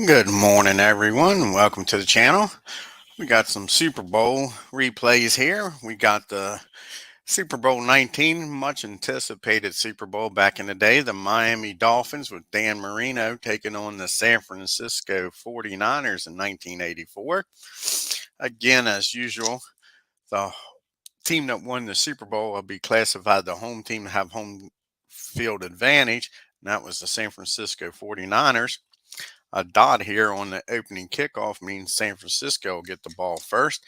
Good morning, everyone. Welcome to the channel. We got some Super Bowl replays here. We got the Super Bowl 19, much anticipated Super Bowl back in the day. The Miami Dolphins with Dan Marino taking on the San Francisco 49ers in 1984. Again, as usual, the team that won the Super Bowl will be classified the home team to have home field advantage. And that was the San Francisco 49ers. A dot here on the opening kickoff means San Francisco will get the ball first.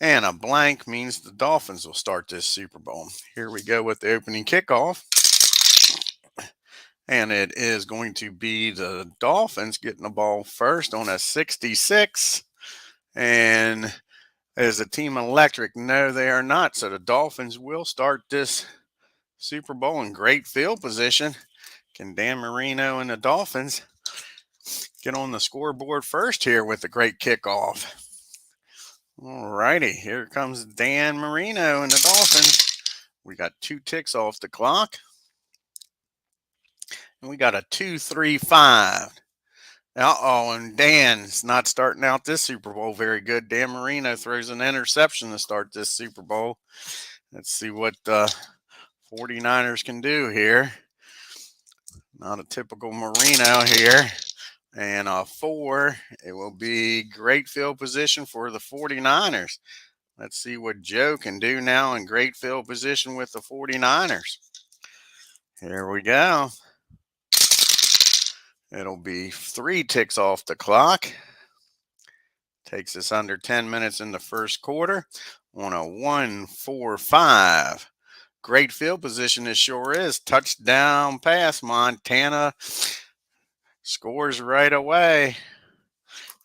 And a blank means the Dolphins will start this Super Bowl. Here we go with the opening kickoff. And it is going to be the Dolphins getting the ball first on a 66. And is the team electric? No, they are not. So the Dolphins will start this Super Bowl in great field position. Can Dan Marino and the Dolphins get on the scoreboard first here with a great kickoff? All righty, here comes Dan Marino and the Dolphins. We got 2 ticks off the clock. And we got a 2-3-5. And Dan's not starting out this Super Bowl very good. Dan Marino throws an interception to start this Super Bowl. Let's see what the 49ers can do here. Not a typical Marino here. And a 4, it will be great field position for the 49ers. Let's see what Joe can do now in great field position with the 49ers. Here we go. It'll be 3 ticks off the clock. Takes us under 10 minutes in the first quarter on a 1-4-5. Great field position it sure is. Touchdown pass. Montana scores right away.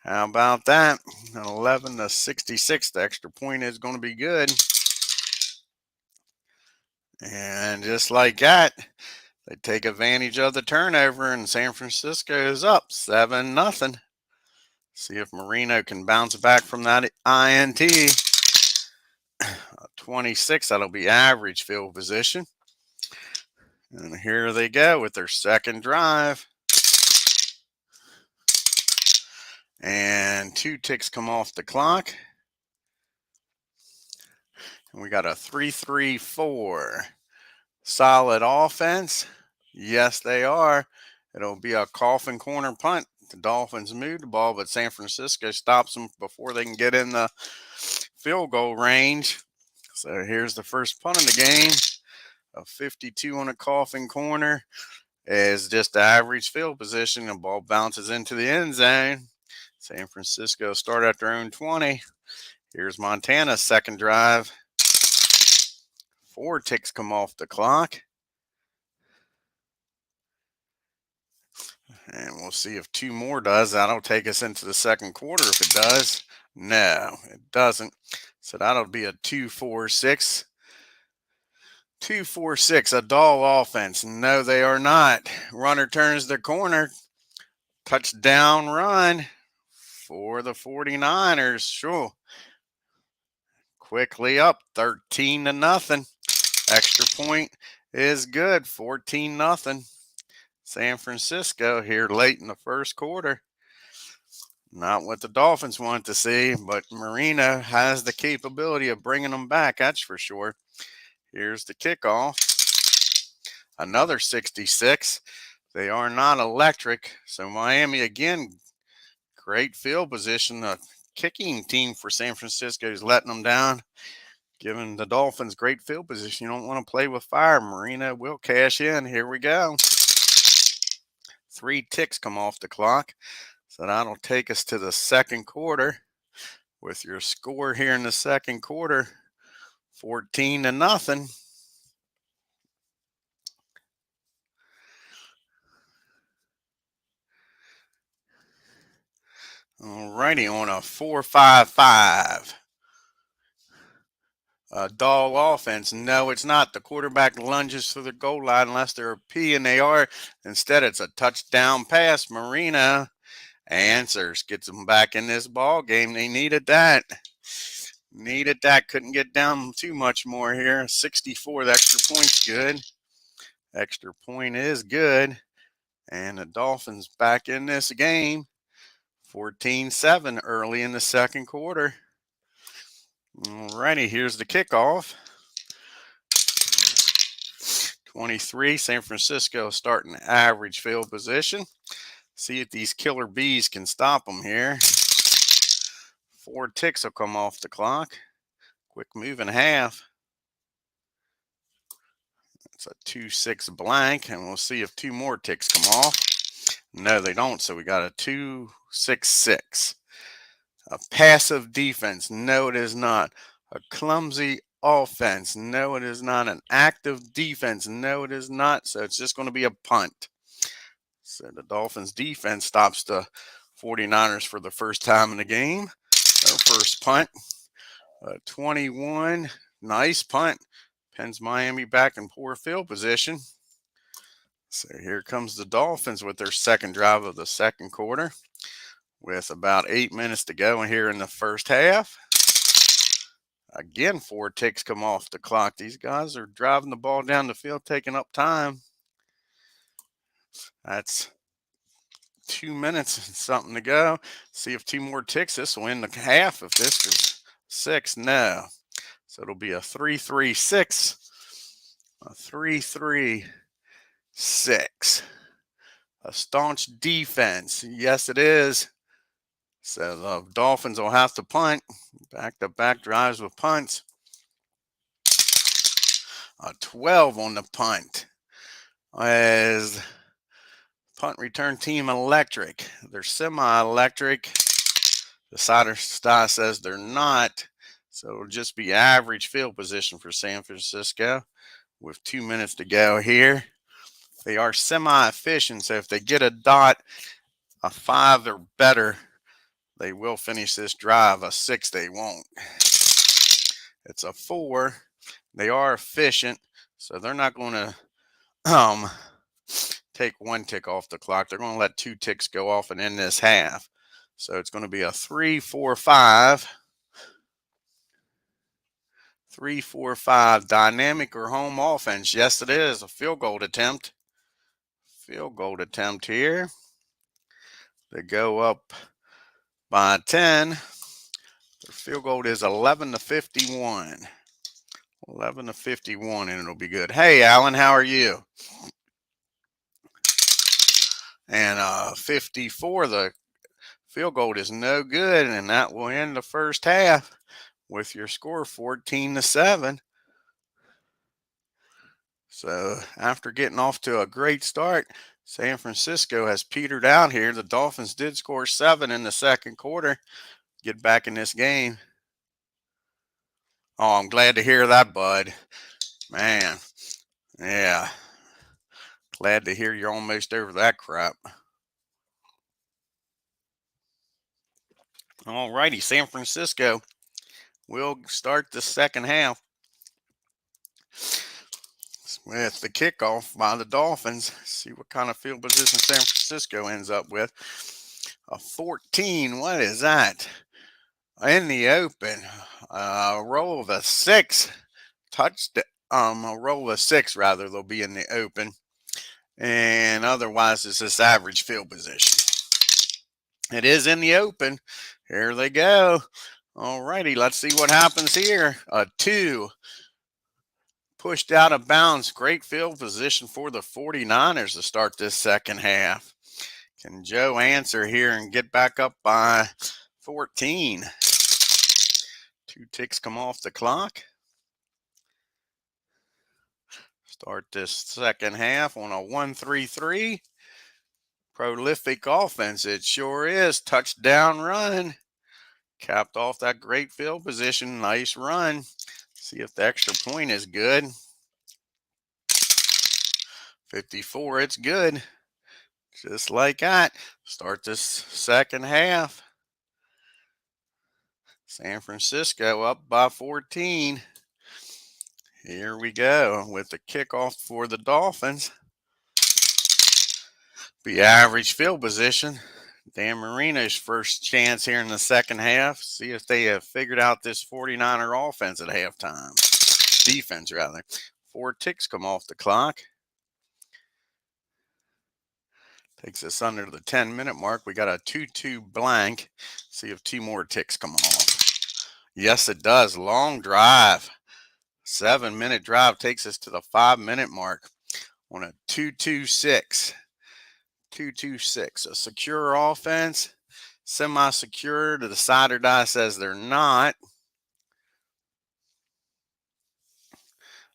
How about that? 11-66. The extra point is going to be good. And just like that, they take advantage of the turnover, and San Francisco is up 7-0. See if Marino can bounce back from that INT. 26, that'll be average field position. And here they go with their second drive. And 2 ticks come off the clock. And we got a 3-3-4. Solid offense. Yes, they are. It'll be a coffin corner punt. The Dolphins move the ball, but San Francisco stops them before they can get in the field goal range. So here's the first punt of the game. A 52 on a coffin corner is just average field position. The ball bounces into the end zone. San Francisco start at their own 20. Here's Montana's second drive. 4 ticks come off the clock. And we'll see if 2 more does. That'll take us into the second quarter if it does. No, it doesn't. So that'll be a 2-4-6. 2-4-6, a dull offense. No, they are not. Runner turns the corner. Touchdown run for the 49ers. Sure. Quickly up 13-0. Extra point is good. 14-0. San Francisco here late in the first quarter. Not what the Dolphins want to see, but Marino has the capability of bringing them back, that's for sure. Here's the kickoff. Another 66. They are not electric. So Miami again, great field position. The kicking team for San Francisco is letting them down. Giving the Dolphins great field position. You don't want to play with fire. Marino will cash in. Here we go. 3 ticks come off the clock. So that'll take us to the second quarter with your score here in the second quarter, 14-0. Alrighty, on a 4-5-5. A dull offense. No, it's not. The quarterback lunges to the goal line unless they're a P, and they are. Instead, it's a touchdown pass. Marino answers, gets them back in this ball game. They needed that. Couldn't get down too much more here. 64, the extra point's good. Extra point is good. And the Dolphins back in this game. 14-7 early in the second quarter. Alrighty, here's the kickoff. 23, San Francisco starting average field position. See if these killer bees can stop them here. 4 ticks will come off the clock. Quick move and a half. It's a 2-6 blank, and we'll see if 2 more ticks come off. No, they don't, so we got a 2-6-6. A passive defense. No, it is not. A clumsy offense. No, it is not. An active defense. No, it is not. So it's just going to be a punt. So the Dolphins defense stops the 49ers for the first time in the game. Their first punt. 21. Nice punt. Pins Miami back in poor field position. So here comes the Dolphins with their second drive of the second quarter, with about 8 minutes to go here in the first half. Again, 4 ticks come off the clock. These guys are driving the ball down the field, taking up time. That's 2 minutes and something to go. See if 2 more ticks. This will end the half. If this is 6, no. So it'll be a 3-3-6. A 3-3-6. A staunch defense. Yes, it is. So the Dolphins will have to punt. Back-to-back drives with punts. A 12 on the punt. As punt return team electric. They're semi-electric. The side says they're not. So it'll just be average field position for San Francisco with 2 minutes to go here. They are semi-efficient, so if they get a dot, a 5 or better, they will finish this drive. A 6, they won't. It's a 4. They are efficient, so they're not going to take 1 tick off the clock. They're going to let 2 ticks go off and end this half. So it's going to be a 3-4-5. 3-4-5 dynamic or home offense. Yes, it is a field goal attempt. Field goal attempt here. They go up by 10. Their field goal is 11-51. 11-51, and it'll be good. Hey, Alan, how are you? And 54, the field goal is no good, and that will end the first half with your score 14-7. So after getting off to a great start, San Francisco has petered out here. The Dolphins did score 7 in the second quarter. Get back in this game. Oh, I'm glad to hear that, bud. Man, yeah. Glad to hear you're almost over that crap. All righty, San Francisco will start the second half with the kickoff by the Dolphins. See what kind of field position San Francisco ends up with. A 14, what is that? In the open, a roll of a 6. A roll of 6 rather, they'll be in the open. And otherwise, it's this average field position. It is in the open. Here they go. All righty, let's see what happens here. A 2. Pushed out of bounds. Great field position for the 49ers to start this second half. Can Joe answer here and get back up by 14? 2 ticks come off the clock. Start this second half on a 1-3-3. Prolific offense. It sure is. Touchdown run. Capped off that great field position. Nice run. See if the extra point is good. 54. It's good. Just like that. Start this second half. San Francisco up by 14. Here we go with the kickoff for the Dolphins. Be average field position. Dan Marino's first chance here in the second half. See if they have figured out this 49er offense at halftime. Defense, rather. 4 ticks come off the clock. Takes us under the 10-minute mark. We got a 2-2 blank. See if 2 more ticks come off. Yes, it does. Long drive. 7-minute drive takes us to the 5-minute mark on a 2-2-6. 2-2-6. A secure offense. Semi-secure. The decider die says they're not.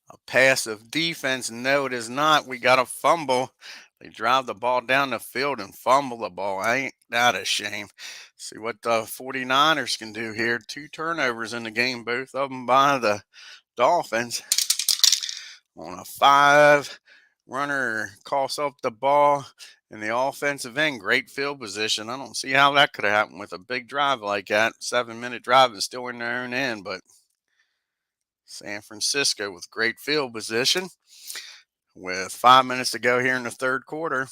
A passive defense. No, it is not. We got a fumble. They drive the ball down the field and fumble the ball. Ain't that a shame? See what the 49ers can do here. 2 turnovers in the game, both of them by the Dolphins. On a 5, runner coughs up the ball in the offensive end. Great field position. I don't see how that could have happened with a big drive like that. 7-minute drive and still in their own end, but San Francisco with great field position. With 5 minutes to go here in the third quarter.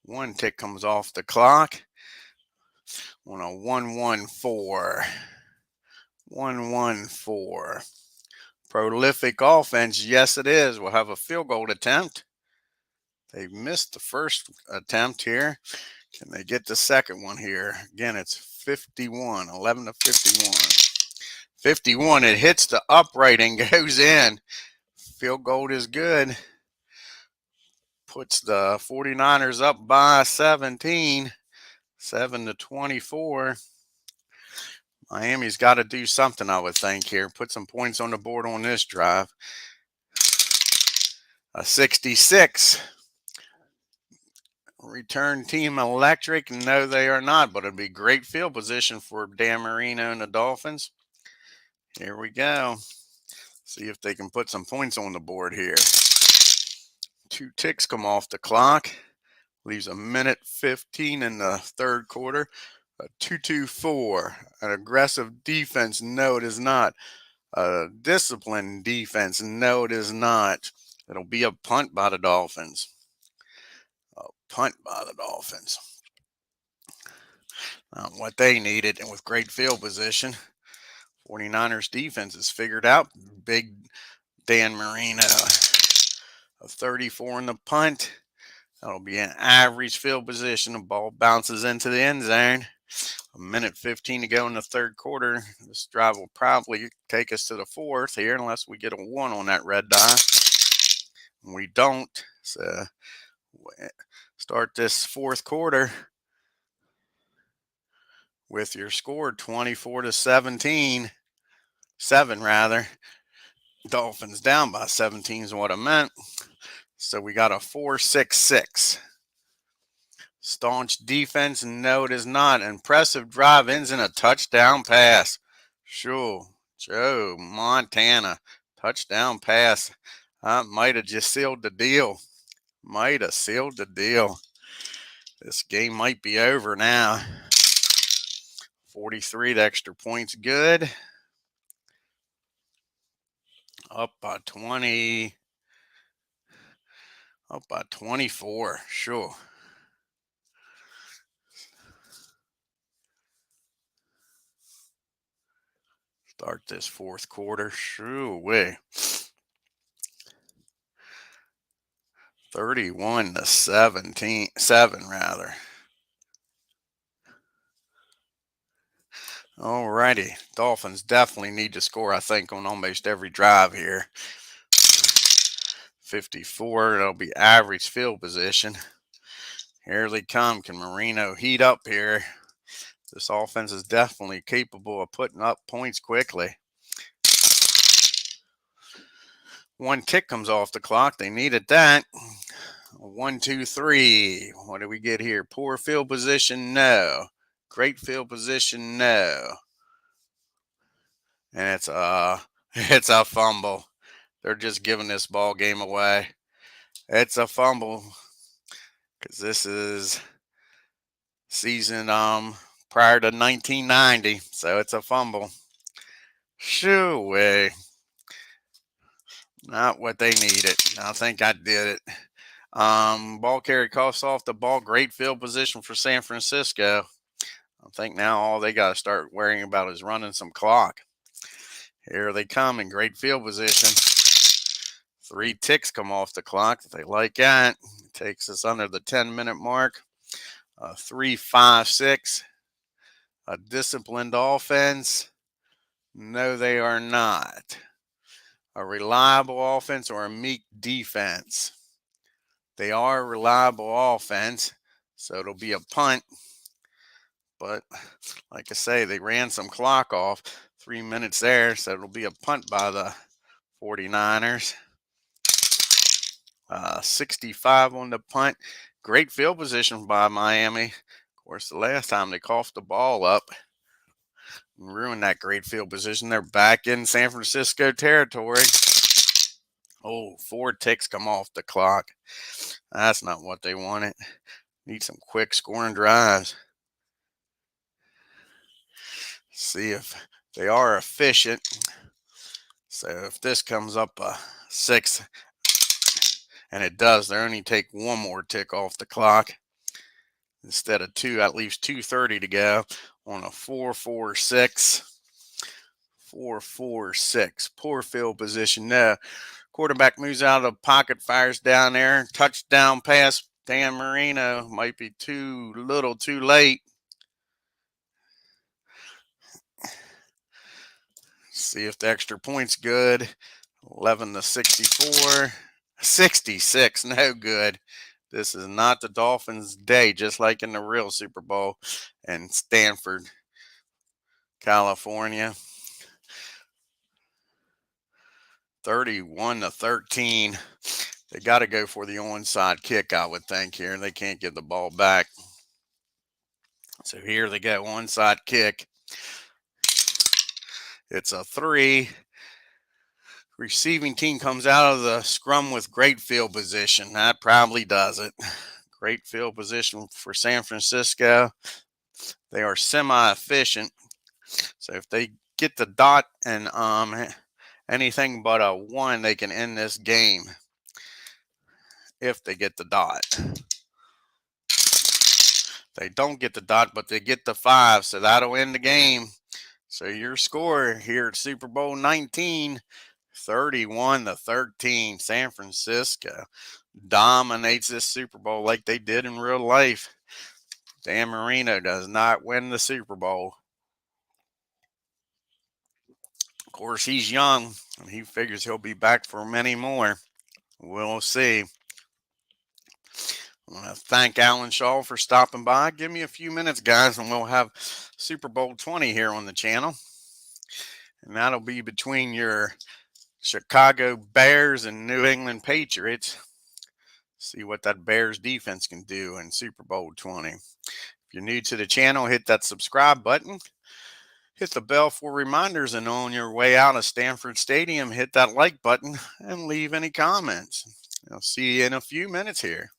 1 tick comes off the clock on a 1-1-4. 1-1-4. Prolific offense. Yes, it is. We'll have a field goal attempt. They missed the first attempt here. Can they get the second one here? Again, it's 51, 11-51. 51, it hits the upright and goes in. Field goal is good. Puts the 49ers up by 17, 7-24. Miami's got to do something, I would think, here. Put some points on the board on this drive. A 66. Return team electric. No, they are not, but it'd be great field position for Dan Marino and the Dolphins. Here we go. See if they can put some points on the board here. 2 ticks come off the clock. Leaves a 1:15 in the third quarter. A 2-2-4. An aggressive defense. No, it is not. A disciplined defense. No, it is not. It'll be a punt by the Dolphins. A punt by the Dolphins. What they needed, and with great field position. 49ers defense is figured out. Big Dan Marino. A 34 in the punt. That'll be an average field position. The ball bounces into the end zone. A 1:15 to go in the third quarter. This drive will probably take us to the fourth here unless we get a 1 on that red die. We don't. So start this fourth quarter with your score 24-17. 7 rather. Dolphins down by 17 is what I meant. So we got a 4-6-6. Staunch defense. No, it is not. Impressive drive ends in a touchdown pass. Sure. Joe Montana. Touchdown pass. Might have just sealed the deal. Might have sealed the deal. This game might be over now. 43, the extra points good. Up by 20. Up by 24. Sure. Start this fourth quarter. Sure way. 31-17. 7 rather. Alrighty. Dolphins definitely need to score, I think, on almost every drive here. 54. It'll be average field position. Here they come. Can Marino heat up here? This offense is definitely capable of putting up points quickly. 1 tick comes off the clock. They needed that. 1, 2, 3. What do we get here? Poor field position? No. Great field position? No. And it's a fumble. They're just giving this ball game away. It's a fumble because this is season prior to 1990, so it's a fumble. Shoo way. Not what they needed. I think I did it. Ball carrier coughs off the ball. Great field position for San Francisco. I think now all they got to start worrying about is running some clock. Here they come in great field position. 3 ticks come off the clock. They like that. Takes us under the 10-minute mark. 3-5-6. A disciplined offense? No, they are not. A reliable offense or a meek defense? They are a reliable offense, so it'll be a punt. But like I say, they ran some clock off. 3 minutes there, so it'll be a punt by the 49ers. 65 on the punt. Great field position by Miami. Of course, the last time they coughed the ball up and ruined that great field position. They're back in San Francisco territory. Oh, 4 ticks come off the clock. That's not what they wanted. Need some quick scoring drives. See if they are efficient. So if this comes up a 6, and it does, they only take 1 more tick off the clock instead of 2. At least 2:30 to go on a 4-4-6. 4-4-6. Poor field position. No. Quarterback moves out of the pocket, fires down there. Touchdown pass. Dan Marino might be too little, too late. See if the extra point's good. 11-64. 66, no good. This is not the Dolphins' day, just like in the real Super Bowl in Stanford, California. 31-13. They got to go for the onside kick, I would think, here. They can't get the ball back. So here they go, onside kick. It's a 3. Receiving team comes out of the scrum with great field position. That probably does it. Great field position for San Francisco. They are semi-efficient. So if they get the dot and anything but a 1, they can end this game. If they get the dot. They don't get the dot, but they get the 5, so that'll end the game. So your score here at Super Bowl 19, 31-13. San Francisco dominates this Super Bowl like they did in real life. Dan Marino does not win the Super Bowl. Of course, he's young, and he figures he'll be back for many more. We'll see. I want to thank Alan Shaw for stopping by. Give me a few minutes, guys, and we'll have Super Bowl 20 here on the channel. And that'll be between your Chicago Bears and New England Patriots. See what that Bears defense can do in Super Bowl 20. If you're new to the channel, hit that subscribe button. Hit the bell for reminders, and on your way out of Stanford Stadium, hit that like button and leave any comments. I'll see you in a few minutes here.